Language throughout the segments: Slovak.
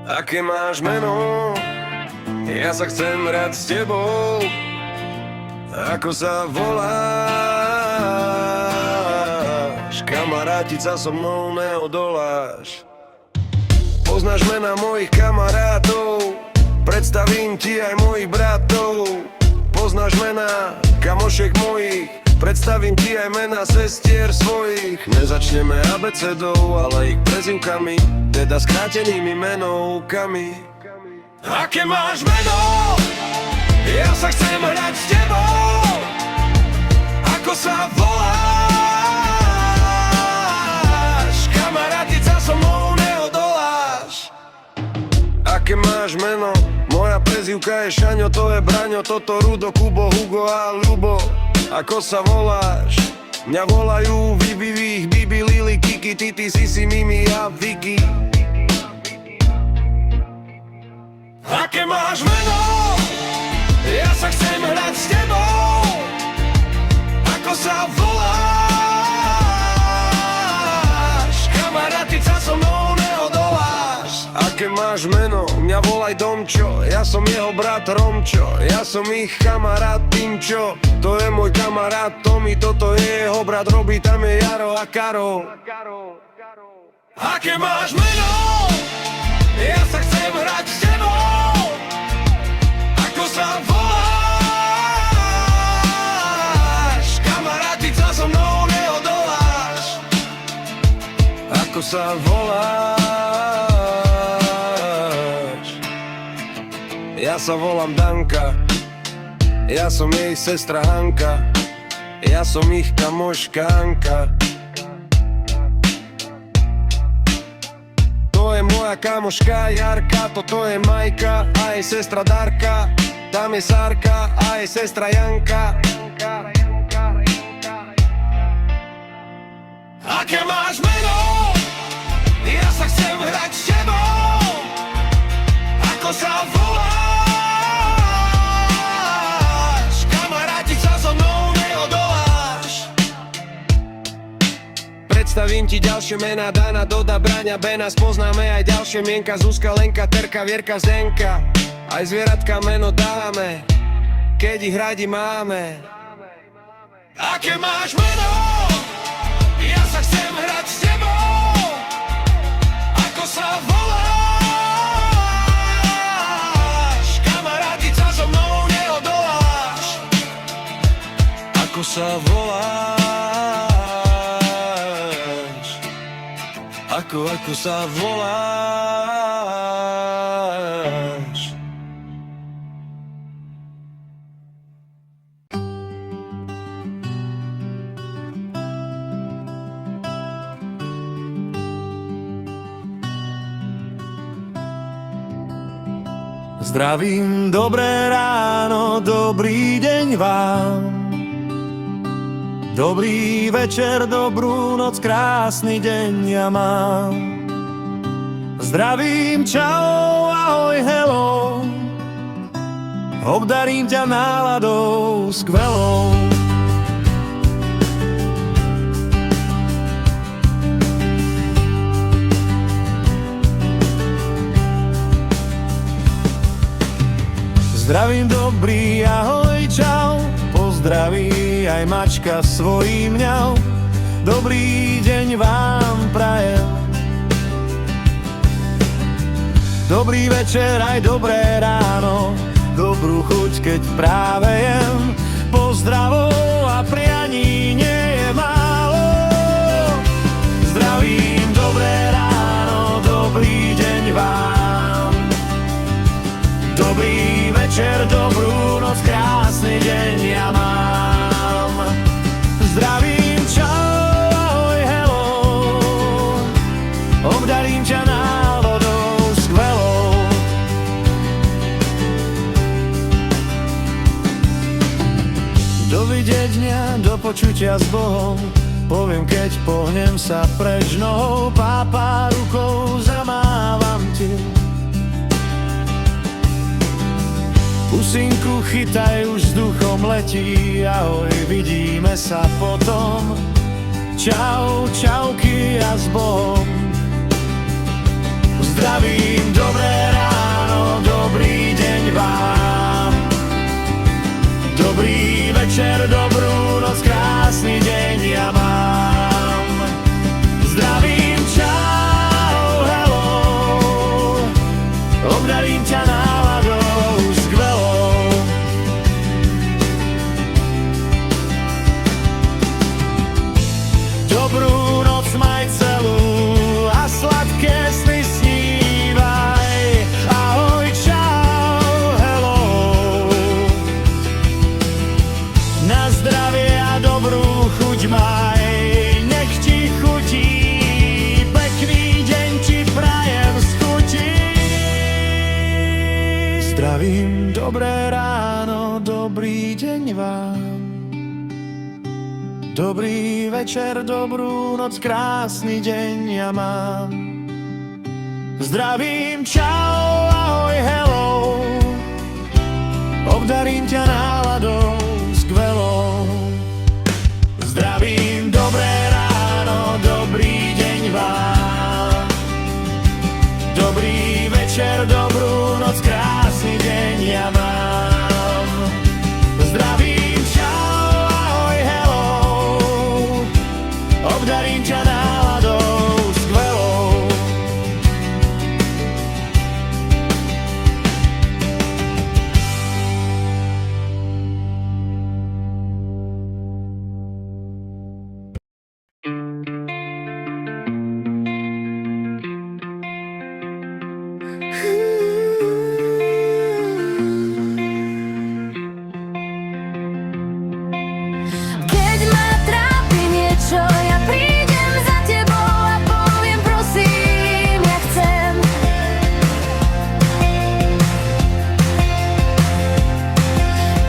Aké máš meno? Ja sa chcem hrať s tebou. Ako sa voláš? Kamarátiť sa so mnou neodoláš. Poznáš mená mojich kamarátov, predstavím ti aj mojich bratov. Poznáš mená kamošiek mojich, predstavím ti aj mená sestier svojich. Nezačneme abecedou, ale ich prezývkami, teda skrátenými menovkami. Aké máš meno? Ja sa chcem hrať s tebou. Ako sa voláš? Kamarátiť sa so mnou neodoláš. Aké máš meno? Moja prezývka je Šaňo, to je Braňo, toto Rudo, Kubo, Hugo a Ľubo. Ako sa voláš? Mňa volajú Vibi, Bibi, Lili, Kiki, Titi, Sisi, Mimi a Vicky. Aké máš meno? Ja sa chcem hrať s tebou. Ako sa voláš? Kamarátiť sa so mnou neodoláš. Aké máš meno? Mňa volaj Domčo, ja som jeho brat Romčo. Ja som ich kamarát Timčo, to je môj kamarát Tomi, toto je jeho brat Robi, tam je Jaro a Karol. Aké máš meno? Ja sa chcem hrať s tebou. Ako sa voláš? Kamarátiť sa so mnou neodoláš. Ako sa voláš? Ja sa volám Danka, ja som jej sestra Hanka, ja som ich kamoška Anka. To je moja kamoška Jarka, toto je Majka a jej sestra Darka. Tam je Sárka a jej sestra Janka. Aké máš meno? Ja sa chcem hrať s tebou. Ako sa voláš? Kamarátiť sa so mnou neodoláš. Predstavím ti ďalšie mená, Dana, Doda, Braňa, Bena. Spoznáme aj ďalšie mienka, Zuzka, Lenka, Terka, Vierka, Zdenka. Aj zvieratka meno dáme, keď ich radi máme. Aké máš meno? Ja sa chcem hrať s tebou. Ako sa voláš? Kamarátiť sa so mnou neodoláš. Ako sa voláš? Ako sa voláš? Zdravím, dobré ráno, dobrý deň vám. Dobrý večer, dobrú noc, krásny deň ja mám. Zdravím, čau, ahoj, hello. Obdarím ťa náladou skvelou. Zdravím, dobrý, ahoj, čau. Pozdraví aj mačka svojím mňau. Dobrý deň vám prajem. Dobrý večer, aj dobré ráno. Dobrú chuť, keď práve jem. Pozdravov a prianí nie je málo. Zdravím, dobré ráno, dobrý deň vám. Dobrý večer, dobrú noc, krásny deň ja mám. Zdravím, čau, ahoj, hello. Obdarím ťa náladou skvelou. Dovidenia, do počutia s Bohom. Poviem, keď pohnem sa preč nohou. Pápa rukou, zamávam ti. Pusinku chytaj, už vzduchom letí. Ahoj, vidíme sa potom. Čau, čauky a s Bohom. Zdravím, dobré Dobrý večer, dobrú noc, krásny deň ja mám. Zdravím, čau, ahoj, hello. Obdarím ťa náladou skvelou. Zdravím, dobré ráno, dobrý deň vám. Dobrý večer, dobrú noc, krásny deň ja mám. Zdravím, čau, ahoj, hello. Obdarím ťa náladou skvelou. Keď ma trápi niečo, ja prídem za tebou a poviem prosím, ja chcem.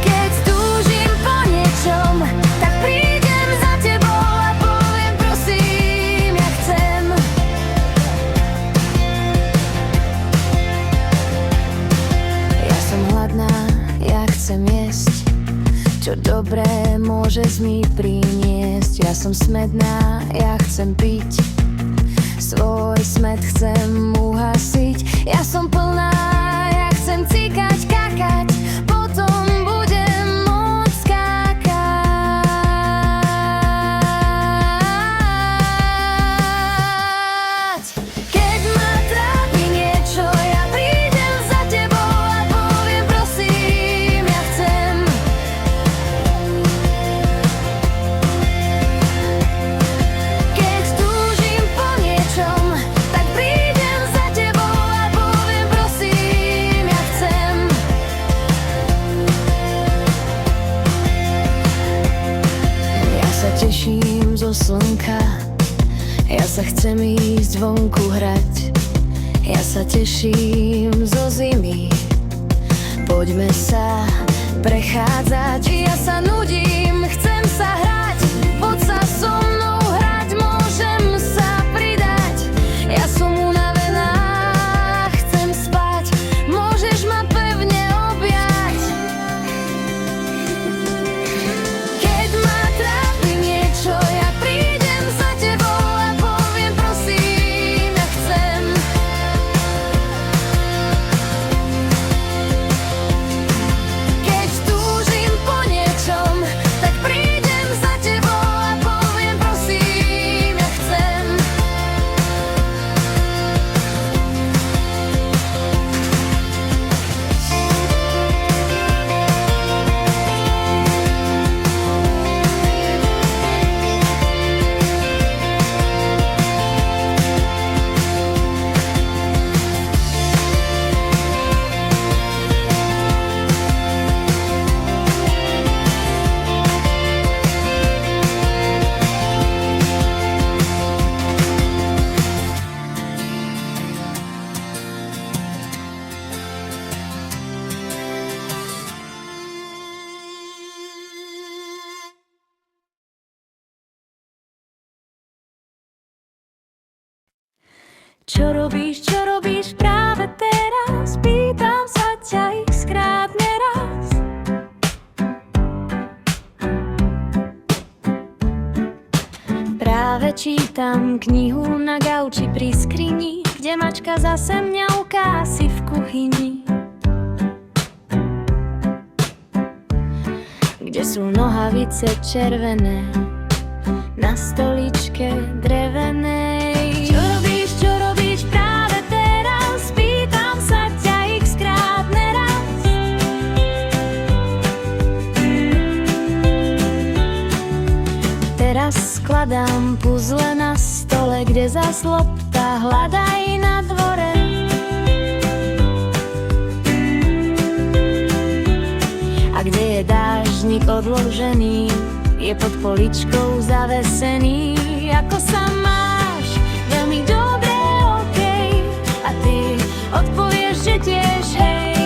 Keď túžim po niečom, tak prídem za tebou a poviem prosím, ja chcem. Ja som hladná, ja chcem jesť, čo dobré môžeš mi priniesť. Ja som smedná, ja chcem piť, svoj smed chcem uhasiť. Ja som plná, ja chcem cikať, kakať, potom budem môcť skákať. Keď ma trápi niečo, ja prídem za tebou a poviem prosím, ja chcem. Keď túžim po niečom, tak prídem za tebou a poviem prosím, ja chcem. Ja sa teším zo slnka, ja sa chcem ísť vonku hrať. Ja sa teším zo zimy, poďme sa prechádzať. Ja sa nudím, chcem sa hrať, poď sa so mnou hrať, môžem sa pridať. Ja som unavená, chcem spať, môžeš ma pevne objať. Keď ma trápi niečo, ja prídem za tebou a poviem prosím, ja chcem. Keď túžim po niečom, tak prídem za tebou a poviem prosím, ja chcem. Čo robíš práve teraz? Pýtam sa ťa x-krát neraz. Práve čítam knihu na gauči pri skrini, kde mačka zase mňauká si v kuchyni. Kde sú nohavice červené na stoličke drevenej. Čo robíš práve teraz? Pýtam sa ťa x-krát neraz. Teraz skladám puzle na stole, kde zas lopta hľadaj na dvore. A kde je dážnik odložený, je pod poličkou zavesený. Ako sa máš? Veľmi dobre, okej. A ty odpovieš, že tiež hej.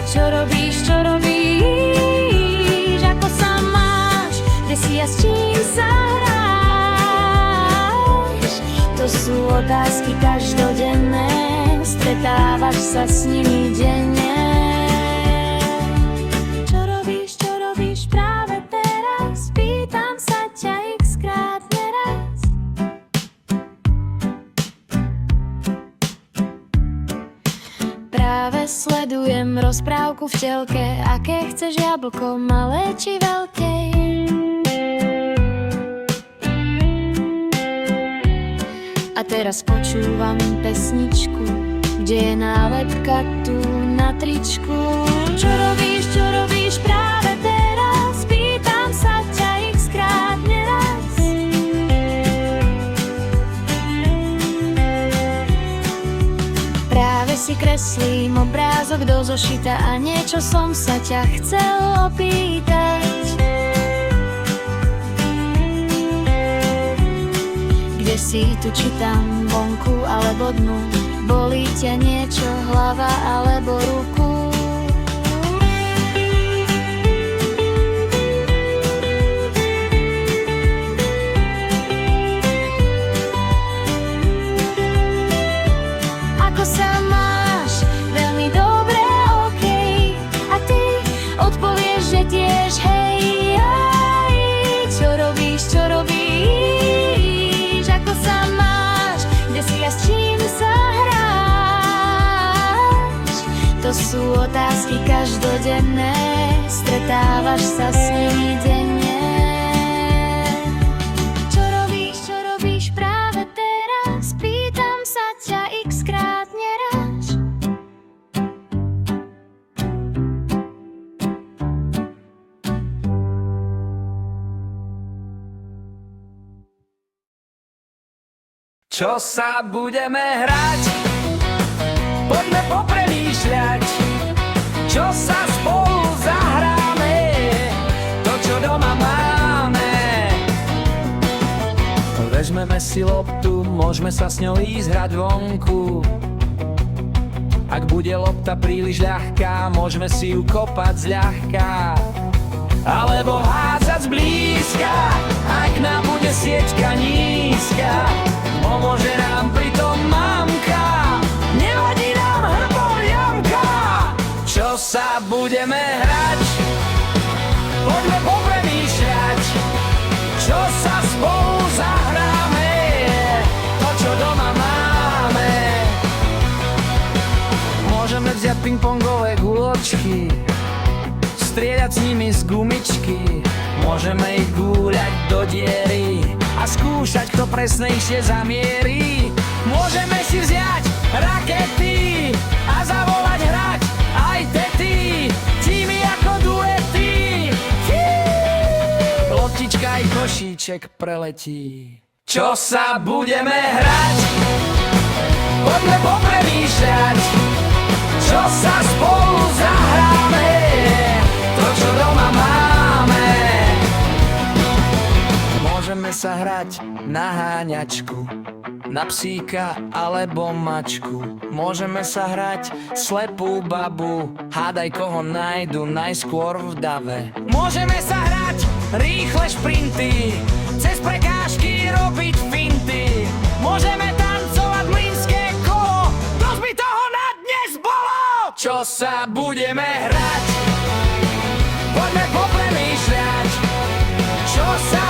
Čo robíš? Ako sa máš? Kde si? Ja sú otázky každodenné, stretávaš sa s nimi denne. Čo robíš práve teraz? Pýtam sa ťa x-krát neraz. Práve sledujem rozprávku v telke, aké chceš jablko, malé či veľké. A teraz počúvam pesničku, kde je nálepka tu na tričku. Čo robíš práve teraz? Pýtam sa ťa x-krát neraz. Práve si kreslím obrázok do zošita a niečo som sa ťa chcel opýtať. Kde si tu, či tam vonku alebo dnu? Bolí ťa niečo, hlava alebo ruku? Ako sa máš? Veľmi dobre, okej. A ty odpovieš, že tiež hej. Aj, čo robíš? Ako sa máš? Kde si a s čím sa hráš? To sú otázky každodenné, stretávaš sa s nimi denne. Čo robíš práve teraz? Pýtam sa ťa x-krát neraz. Čo sa budeme hrať? Poďme popremýšľať. Čo sa spolu zahráme? To, čo doma máme. Vezmeme si loptu, môžeme sa s ňou ísť hrať vonku. Ak bude lopta príliš ľahká, môžeme si ju kopať zľahka. Alebo hádzať zblízka, ak nám bude sieťka nízka. Pomôže nám pritom mamka, nevadí nám hrboľamka. Čo sa budeme hrať? Poďme popremýšľať. Čo sa spolu zahráme? To, čo doma máme. Môžeme vziať pingpongové guločky, strieľať s nimi z gumičky. Môžeme ich gúľať do diery a skúšať, kto presnejšie zamierí. Môžeme si vziať rakety a zavolať hrať aj tety, tímy ako duety. Loptička i košíček preletí. Čo sa budeme hrať? Poďme popremýšľať. Čo sa spolu zahráme? To, čo doma máme. Môžeme sa hrať na háňačku, na psíka alebo mačku. Môžeme sa hrať slepú babu, hádaj koho nájdu najskôr v dave. Môžeme sa hrať rýchle šprinty, cez prekážky robiť finty. Môžeme tancovať mlynské kolo, dosť by toho na dnes bolo. Čo sa budeme hrať? Poďme popremýšľať. Čo sa